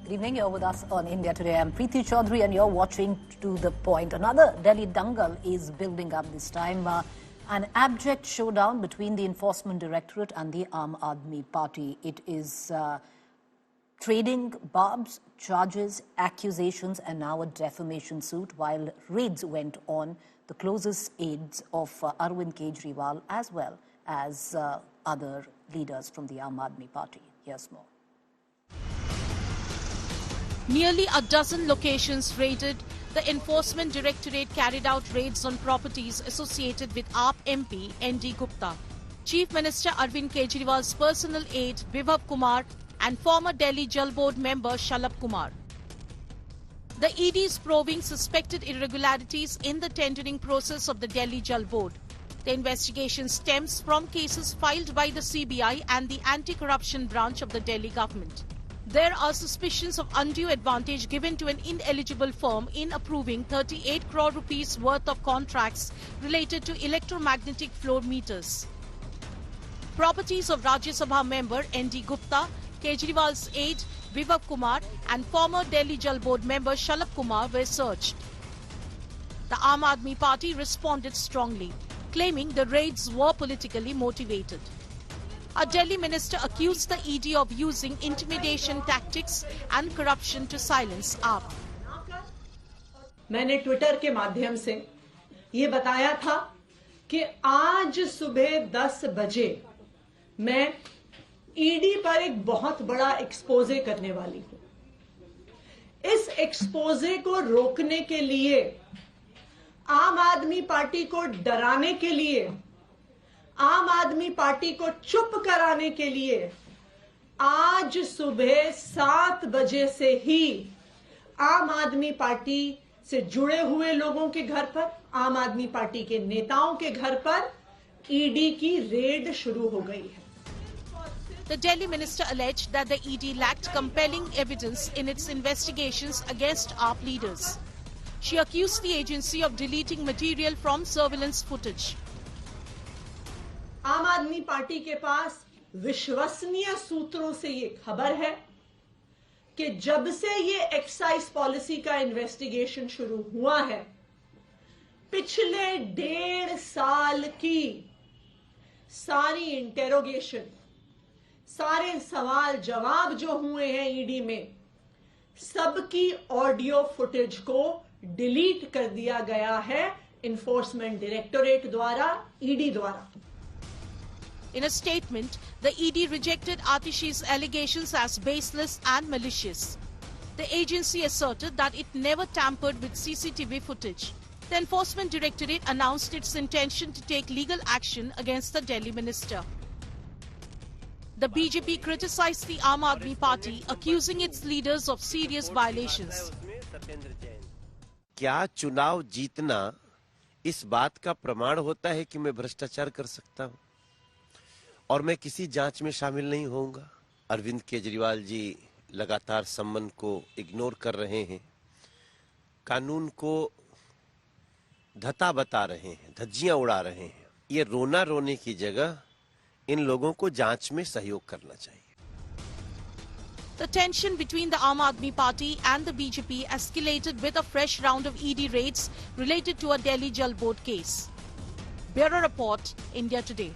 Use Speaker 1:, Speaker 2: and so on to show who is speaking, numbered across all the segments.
Speaker 1: Good evening, you're with us on India Today. I'm Preeti Chaudhary and you're watching To The Point. Another Delhi Dangal is building up this time. An abject showdown between the Enforcement Directorate and the Aam Aadmi Party. It is trading barbs, charges, accusations and now a defamation suit while raids went on the closest aides of Arvind Kejriwal as well as other leaders from the Aam Aadmi Party. Here's more.
Speaker 2: Nearly a dozen locations raided. The Enforcement Directorate carried out raids on properties associated with AAP MP N.D. Gupta, Chief Minister Arvind Kejriwal's personal aide Vibhav Kumar and former Delhi Jal Board member Shalab Kumar. The ED is probing suspected irregularities in the tendering process of the Delhi Jal Board. The investigation stems from cases filed by the CBI and the anti-corruption branch of the Delhi government. There are suspicions of undue advantage given to an ineligible firm in approving 38 crore rupees worth of contracts related to electromagnetic floor meters. Properties of Rajya Sabha member N.D. Gupta, Kejriwal's aide Vibhav Kumar and former Delhi Jal Board member Shalab Kumar were searched. The Aam Aadmi Party responded strongly, claiming the raids were politically motivated. A Delhi minister accused the ED of using intimidation tactics and corruption to silence AAP.
Speaker 3: मैंने Twitter के माध्यम से ये बताया था कि आज सुबह 10 बजे मैं ईडी पर एक बहुत बड़ा एक्सपोजे करने वाली हूं। इस एक्सपोजे को रोकने के लिए, आम आदमी पार्टी को डराने के लिए, आम आदमी पार्टी को चुप कराने के लिए आज सुबह 7 बजे से ही आम आदमी पार्टी से जुड़े हुए लोगों के घर पर, आम आदमी पार्टी के नेताओं के घर पर ईडी की रेड शुरू हो गई है।
Speaker 2: The Delhi minister alleged that the ED lacked compelling evidence in its investigations against AAP leaders. She accused the agency of deleting material from surveillance footage.
Speaker 3: आम आदमी पार्टी के पास विश्वसनीय सूत्रों से ये खबर है कि जब से ये एक्साइज पॉलिसी का इन्वेस्टिगेशन शुरू हुआ है, पिछले 1.5 साल की सारी इंटेरोगेशन, सारे सवाल जवाब जो हुए हैं ईडी में, सबकी ऑडियो फुटेज को डिलीट कर दिया गया है इन्फोर्समेंट डायरेक्टोरेट द्वारा, ईडी द्वारा।
Speaker 2: In a statement, the ED rejected Atishi's allegations as baseless and malicious. The agency asserted that it never tampered with CCTV footage. The Enforcement Directorate announced its intention to take legal action against the Delhi minister. The BJP criticized the Aam Aadmi Party, accusing its leaders of serious violations.
Speaker 4: क्या चुनाव जीतना इस बात का प्रमाण होता है कि मैं भ्रष्टाचार कर सकता हूं और मैं किसी जांच में शामिल नहीं होऊंगा? अरविंद केजरीवाल जी लगातार सम्मन को इग्नोर कर रहे हैं, कानून को धता बता रहे हैं, धज्जियां उड़ा रहे हैं। ये रोना रोने की जगह इन लोगों को जांच में सहयोग करना चाहिए।
Speaker 2: The tension between the Aam Aadmi Party and the BJP escalated with a fresh round of ED raids related to a Delhi Jal Board case. Bureau Report, India Today.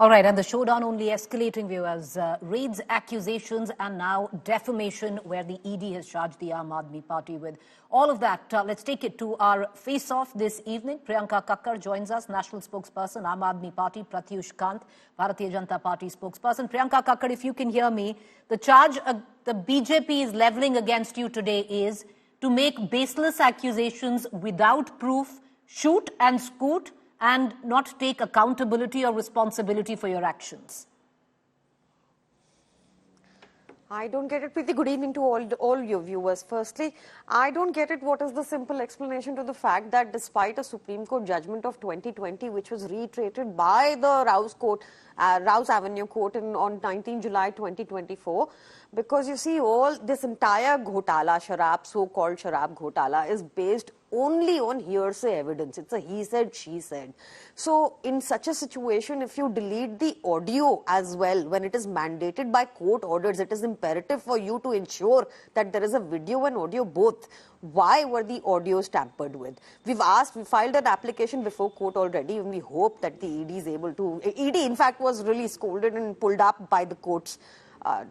Speaker 1: All right, and the showdown only escalating, viewers. Raids, accusations, and now defamation, where the ED has charged the Aam Aadmi Party with all of that. Let's take it to our face-off this evening. Priyanka Kakkar joins us, national spokesperson, Aam Aadmi Party, Pratyush Kant, Bharatiya Janata Party spokesperson. Priyanka Kakkar, if you can hear me, the charge the BJP is levelling against you today is to make baseless accusations without proof, shoot and scoot, and not take accountability or responsibility for your actions.
Speaker 5: I don't get it, Preeti. Good evening to all your viewers. Firstly, I don't get it. What is the simple explanation to the fact that despite a Supreme Court judgment of 2020, which was reiterated by the Rouse Avenue Court on 19 July 2024, because you see, all this entire ghotala, so-called Sharab ghotala, is based only on hearsay evidence. It's a he said, she said. So in such a situation, if you delete the audio as well, when it is mandated by court orders, it is imperative for you to ensure that there is a video and audio both. Why were the audios tampered with? We filed an application before court already, and we hope that the ED is able to. ED, in fact, was really scolded and pulled up by the courts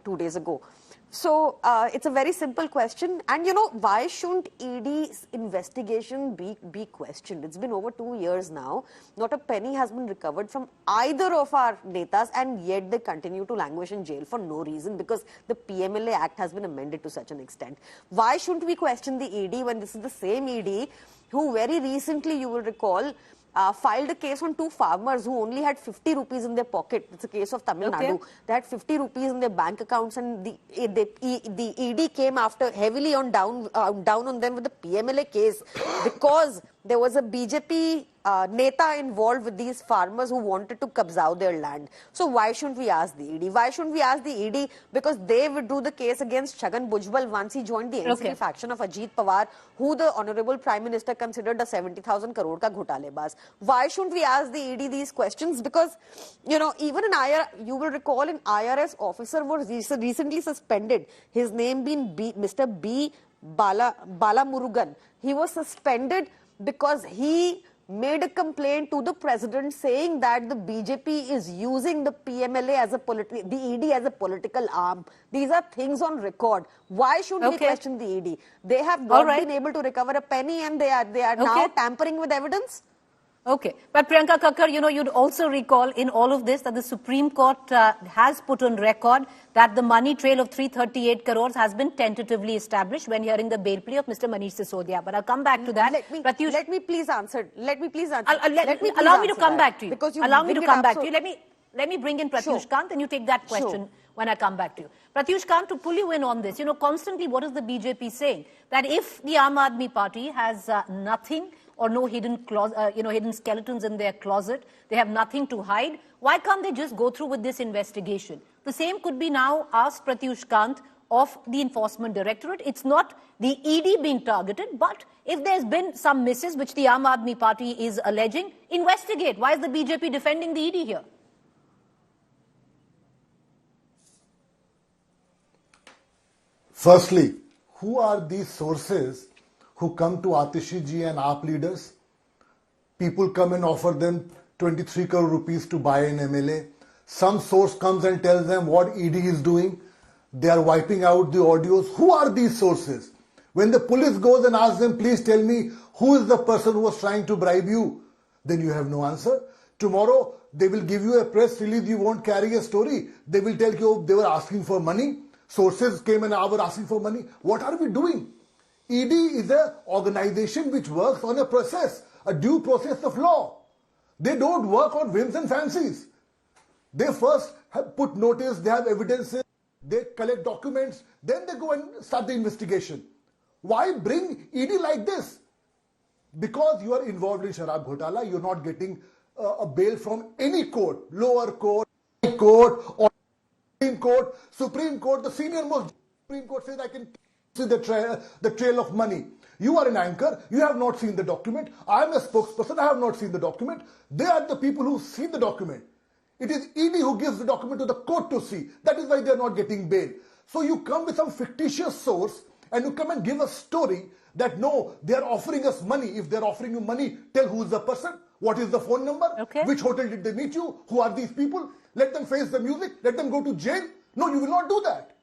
Speaker 5: 2 days ago. So it's a very simple question. And you know, why shouldn't ED's investigation be questioned? It's been over 2 years now. Not a penny has been recovered from either of our netas, and yet they continue to languish in jail for no reason, because the PMLA Act has been amended to such an extent. Why shouldn't we question the ED when this is the same ED who very recently, you will recall, filed a case on 2 farmers who only had 50 rupees in their pocket. It's a case of Tamil Nadu. They had 50 rupees in their bank accounts, and the ED came after heavily down on them with the PMLA case, because there was a BJP neta involved with these farmers who wanted to kabzao their land. So why shouldn't we ask the ED? Why shouldn't we ask the ED? Because they withdrew the case against Chhagan Bhujbal once he joined the NCP faction of Ajit Pawar, who the Honorable Prime Minister considered a 70,000 crore ka ghotalebaz. Why shouldn't we ask the ED these questions? Because, you know, even in you will recall, an IRS officer was recently suspended. His name being Mr. B. Bala Murugan. He was suspended because he made a complaint to the president saying that the BJP is using the PMLA as a the ED as a political arm. These are things on record. Why should we question the ED? They have not been able to recover a penny, and they are now tampering with evidence.
Speaker 1: Okay. But Priyanka Kakkar, you know, you'd also recall in all of this that the Supreme Court has put on record that the money trail of 338 crores has been tentatively established when hearing the bail plea of Mr. Manish Sisodia. But I'll come back to that.
Speaker 5: Let me please answer.
Speaker 1: Allow me to come back to you. Allow me to come back to you. Let me bring in Pratyush Kant, and you take that question when I come back to you. Pratyush Kant, to pull you in on this, you know, constantly what is the BJP saying? That if the Aam Aadmi Party has nothing or no hidden skeletons in their closet, they have nothing to hide, why can't they just go through with this investigation? The same could be now asked Pratyush Kant of the Enforcement Directorate. It's not the ED being targeted, but if there's been some misses, which the Aam Aadmi Party is alleging, investigate. Why is the BJP defending the ED here?
Speaker 6: Firstly, who are these sources who come to Atishi ji and AAP leaders? People come and offer them 23 crore rupees to buy an MLA. Some source comes and tells them what ED is doing. They are wiping out the audios. Who are these sources? When the police goes and asks them, please tell me who is the person who was trying to bribe you, then you have no answer. Tomorrow, they will give you a press release, you won't carry a story. They will tell you they were asking for money. Sources came and were asking for money. What are we doing? ED is an organization which works on a process, a due process of law. They don't work on whims and fancies. They first have put notice, they have evidences, they collect documents, then they go and start the investigation. Why bring ED like this? Because you are involved in Sharab Ghotala, you're not getting a bail from any court, lower court, high court, or Supreme Court, the senior most Supreme Court says I can see the trail of money. You are an anchor, you have not seen the document. I am a spokesperson, I have not seen the document. They are the people who see the document. It is ED who gives the document to the court to see. That is why they are not getting bail. So you come with some fictitious source and you come and give a story that no, they are offering us money. If they are offering you money, tell who is the person, what is the phone number, which hotel did they meet you, who are these people, let them face the music, let them go to jail. No, you will not do that.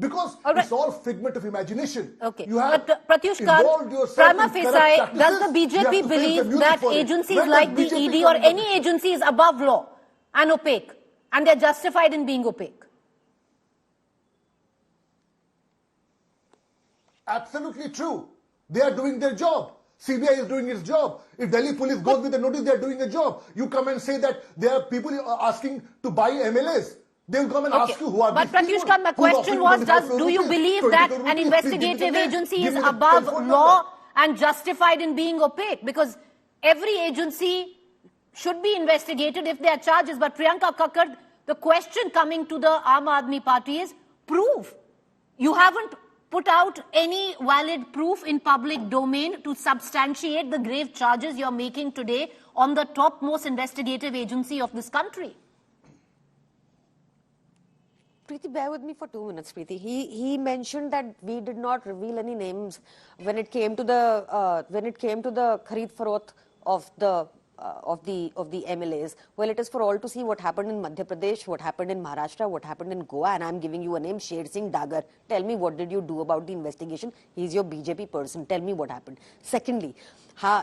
Speaker 6: Because it's all figment of imagination. You have
Speaker 1: Pratyush Kant, prima facie, does the BJP believe that agencies like the ED or any agency is above law and opaque, and they're justified in being opaque?
Speaker 6: Absolutely true. They are doing their job. CBI is doing its job. If Delhi police goes with a notice, they are doing a job. You come and say that there are people asking to buy MLAs. They will come and ask you who are these people.
Speaker 1: But Pratyush Kant, my question was, do you believe that an investigative agency is above law and justified in being opaque? Because every agency should be investigated if there are charges. But Priyanka Kakkar, the question coming to the Aam Aadmi Party is, prove. You haven't put out any valid proof in public domain to substantiate the grave charges you're making today on the topmost investigative agency of this country?
Speaker 5: Preeti, bear with me for 2 minutes, Preeti. He mentioned that we did not reveal any names when it came to the Khareed Farokht of the MLAs. Well, it is for all to see what happened in Madhya Pradesh, what happened in Maharashtra, what happened in Goa, and I'm giving you a name, Sher Singh Dagar. Tell me, what did you do about the investigation? He's your BJP person. Tell me what happened. Secondly,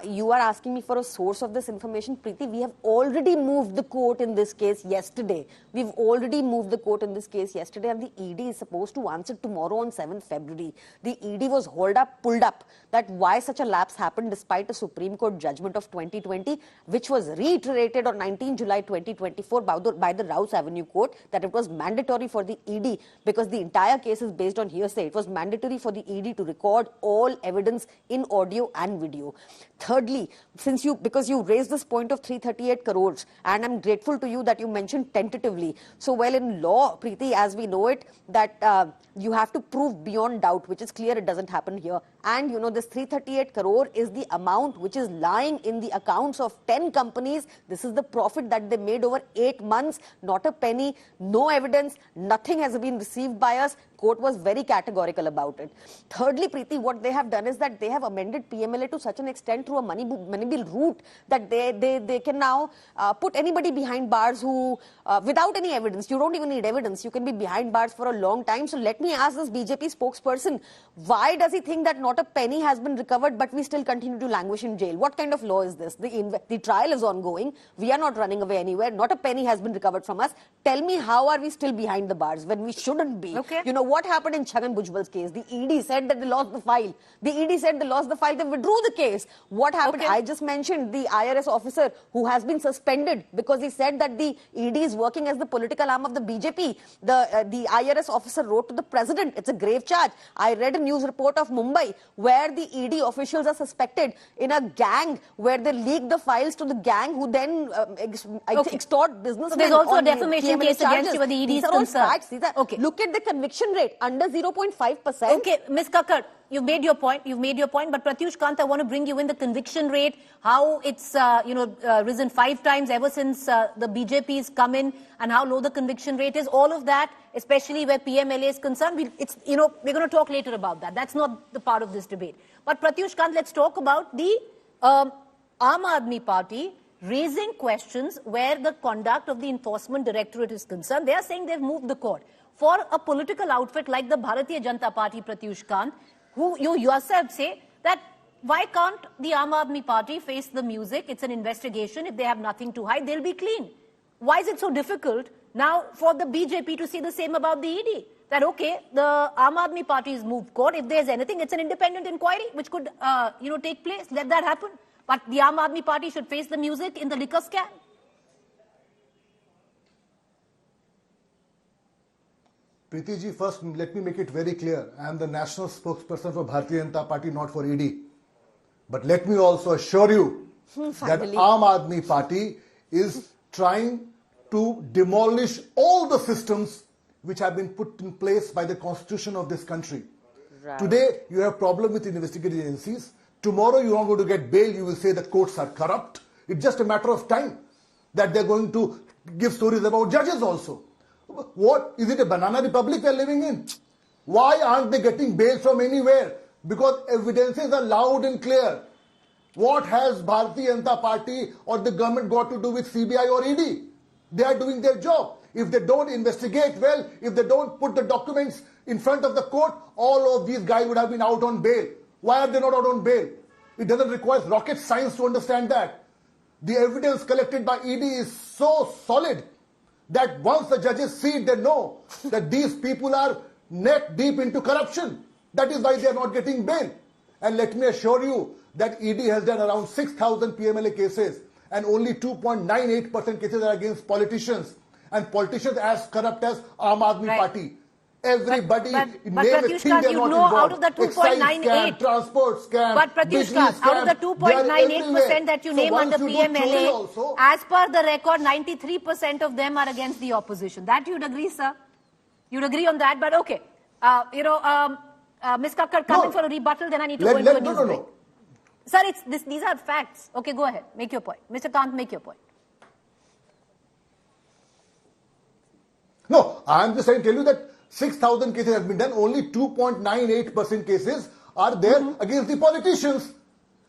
Speaker 5: you are asking me for a source of this information. Preeti, we have already moved the court in this case yesterday. We've already moved the court in this case yesterday, and the ED is supposed to answer tomorrow on 7th February. The ED was pulled up, that why such a lapse happened despite a Supreme Court judgment of 2020, which was reiterated on 19 July 2024 by the Rouse Avenue Court, that it was mandatory for the ED, because the entire case is based on hearsay. It was mandatory for the ED to record all evidence in audio and video. Thirdly, because you raised this point of 338 crores, and I'm grateful to you that you mentioned tentatively. So, well, in law, Preeti, as we know it, that you have to prove beyond doubt, which is clear it doesn't happen here. And, you know, this 338 crore is the amount which is lying in the accounts of 10 companies. This is the profit that they made over 8 months, not a penny, no evidence, nothing has been received by us. Court was very categorical about it. Thirdly, Preeti, what they have done is that they have amended PMLA to such an extent through a money bill route that they can now put anybody behind bars who, without any evidence, you don't even need evidence, you can be behind bars for a long time. So let me ask this BJP spokesperson, why does he think that not a penny has been recovered but we still continue to languish in jail? What kind of law is this? The trial is ongoing. We are not running away anywhere. Not a penny has been recovered from us. Tell me, how are we still behind the bars when we shouldn't be?
Speaker 1: Okay.
Speaker 5: You know, what happened in Chhagan Bhujbal's case? The ED said that they lost the file. The ED said they lost the file. They withdrew the case. What happened?
Speaker 1: Okay.
Speaker 5: I just mentioned the IRS officer who has been suspended because he said that the ED is working as the political arm of the BJP. The IRS officer wrote to the president. It's a grave charge. I read a news report of Mumbai where the ED officials are suspected in a gang where they leak the files to the gang who then extort businessmen.
Speaker 1: So there's also a defamation
Speaker 5: PMLA
Speaker 1: case
Speaker 5: charges.
Speaker 1: against you where the ED
Speaker 5: These
Speaker 1: is
Speaker 5: are all
Speaker 1: concerned.
Speaker 5: facts.
Speaker 1: Okay.
Speaker 5: Look at the conviction rate, under 0.5%.
Speaker 1: Okay, Ms. Kakkar, you've made your point. But Pratyush Kant, I want to bring you in the conviction rate, how it's risen 5 times ever since the BJP's come in, and how low the conviction rate is. All of that, especially where PMLA is concerned, we're going to talk later about that. That's not the part of this debate. But Pratyush Kant, let's talk about the Aam Aadmi Party raising questions where the conduct of the Enforcement Directorate is concerned. They are saying they've moved the court. For a political outfit like the Bharatiya Janata Party, Pratyush Kant, who you yourself say that why can't the Aam Aadmi Party face the music? It's an investigation. If they have nothing to hide, they'll be clean. Why is it so difficult now for the BJP to say the same about the ED? That, okay, the Aam Aadmi Party has moved court. If there's anything, it's an independent inquiry which could, take place. Let that happen. But the Aam Aadmi Party should face the music in the liquor scam.
Speaker 6: Preeti ji, first let me make it very clear. I am the national spokesperson for Bharatiya Janata Party, not for ED. But let me also assure you that Aam Aadmi Party is trying to demolish all the systems which have been put in place by the constitution of this country. Right. Today, you have problem with investigative agencies. Tomorrow, you are going to get bail. You will say the courts are corrupt. It's just a matter of time that they're going to give stories about judges also. What? Is it a banana republic we're living in? Why aren't they getting bail from anywhere? Because evidences are loud and clear. What has Bharatiya Janata Party or the government got to do with CBI or ED? They are doing their job. If they don't investigate well, if they don't put the documents in front of the court, all of these guys would have been out on bail. Why are they not out on bail? It doesn't require rocket science to understand that. The evidence collected by ED is so solid that once the judges see it, they know that these people are neck deep into corruption. That is why they are not getting bail. And let me assure you that ED has done around 6,000 PMLA cases and only 2.98% cases are against politicians. And politicians as corrupt as Aam Aadmi Party. Everybody name a thing they're not involved.
Speaker 1: Out of the 2.98,
Speaker 6: transport scam,
Speaker 1: but Pratyush Kant, out of the 2.98% that you name under PMLA, also, as per the record, 93% of them are against the opposition. That you'd agree, sir? You'd agree on that, but okay. Ms. Kakkar, coming for a rebuttal, then I need to go into a news break. Sir, these are facts. Okay, go ahead. Make your point. Mr. Kant, make your point.
Speaker 6: No, I am just trying to tell you that 6,000 cases have been done. Only 2.98% cases are there against the politicians.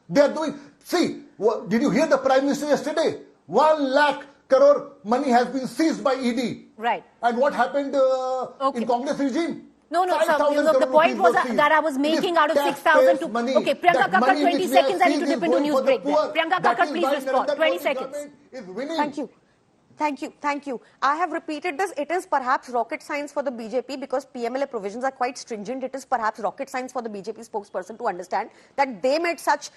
Speaker 6: They are doing... See, did you hear the Prime Minister yesterday? 1 lakh crore money has been seized by ED.
Speaker 1: Right.
Speaker 6: And what happened in Congress regime?
Speaker 1: No, sir, the point was that I was making out of 6,000 to... Okay, Priyanka Kakkar, 20 seconds, I need to dip into news break there. Priyanka Kakkar, please respond. 20 seconds.
Speaker 5: Thank you. I have repeated this. It is perhaps rocket science for the BJP because PMLA provisions are quite stringent. It is perhaps rocket science for the BJP spokesperson to understand that they made such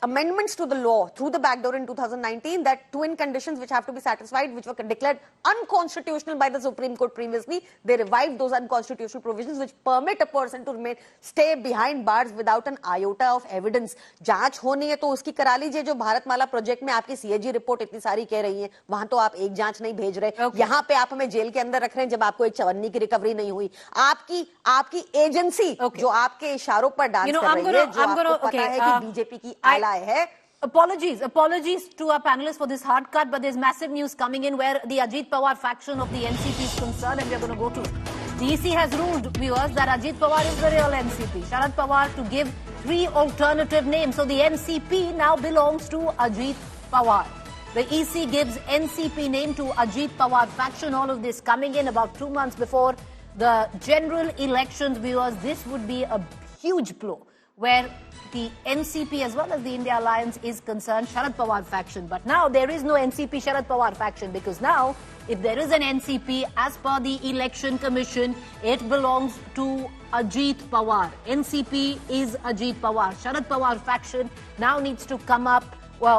Speaker 5: amendments to the law through the back door in 2019 that twin conditions which have to be satisfied, which were declared unconstitutional by the Supreme Court previously, they revived those unconstitutional provisions which permit a person to stay behind bars without an iota of evidence. जांच होनी है तो उसकी करा लीजिए जो Bharatmala project में आपकी सीएजी रिपोर्ट इतनी सारी कह रही है, वहां तो आप एक जांच नहीं भेज रहे, यहाँ पे आप हमें जेल के अंदर रख रहे हैं जब आपको एक चवन्नी की रिकवरी नहीं हुई. आपकी एजेंसी जो आपके इशारों पर डांस कर रही है, जो आपको पता है कि बीजेपी की ally है.
Speaker 1: Apologies to our panelists for this hard cut, but there's massive news coming in where the Ajit Pawar faction of the NCP is concerned, and we're going to go to the EC has ruled, viewers, that Ajit Pawar is the real NCP. Shalab Pawar to give 3 alternative names. So the NCP now belongs to Ajit Pawar. The EC gives NCP name to Ajit Pawar faction. All of this coming in about 2 months before the general elections, viewers. This would be a huge blow where the NCP as well as the India Alliance is concerned, Sharad Pawar faction. But now there is no NCP Sharad Pawar faction because now if there is an NCP, as per the Election Commission, it belongs to Ajit Pawar. NCP is Ajit Pawar. Sharad Pawar faction now needs to come up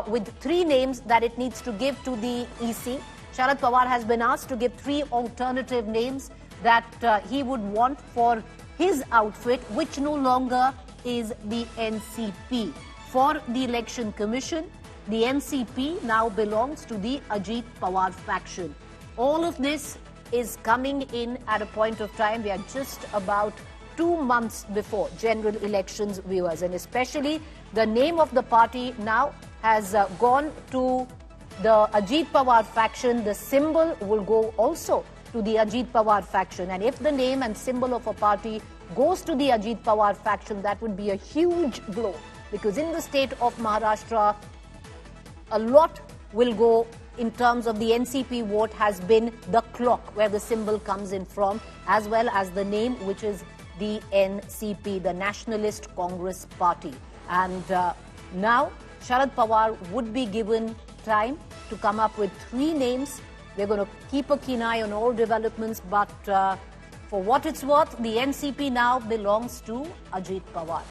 Speaker 1: with 3 names that it needs to give to the EC. Sharad Pawar has been asked to give 3 alternative names that he would want for his outfit, which no longer is the NCP. For the Election Commission, the NCP now belongs to the Ajit Pawar faction. All of this is coming in at a point of time. We are just about 2 months before general elections, viewers, and especially the name of the party now has gone to the Ajit Pawar faction. The symbol will go also to the Ajit Pawar faction, and if the name and symbol of a party goes to the Ajit Pawar faction, that would be a huge blow, because in the state of Maharashtra, a lot will go in terms of the NCP vote has been the clock where the symbol comes in from, as well as the name, which is the NCP, the Nationalist Congress Party. And now Sharad Pawar would be given time to come up with 3 names. We're going to keep a keen eye on all developments, but for what it's worth, the NCP now belongs to Ajit Pawar.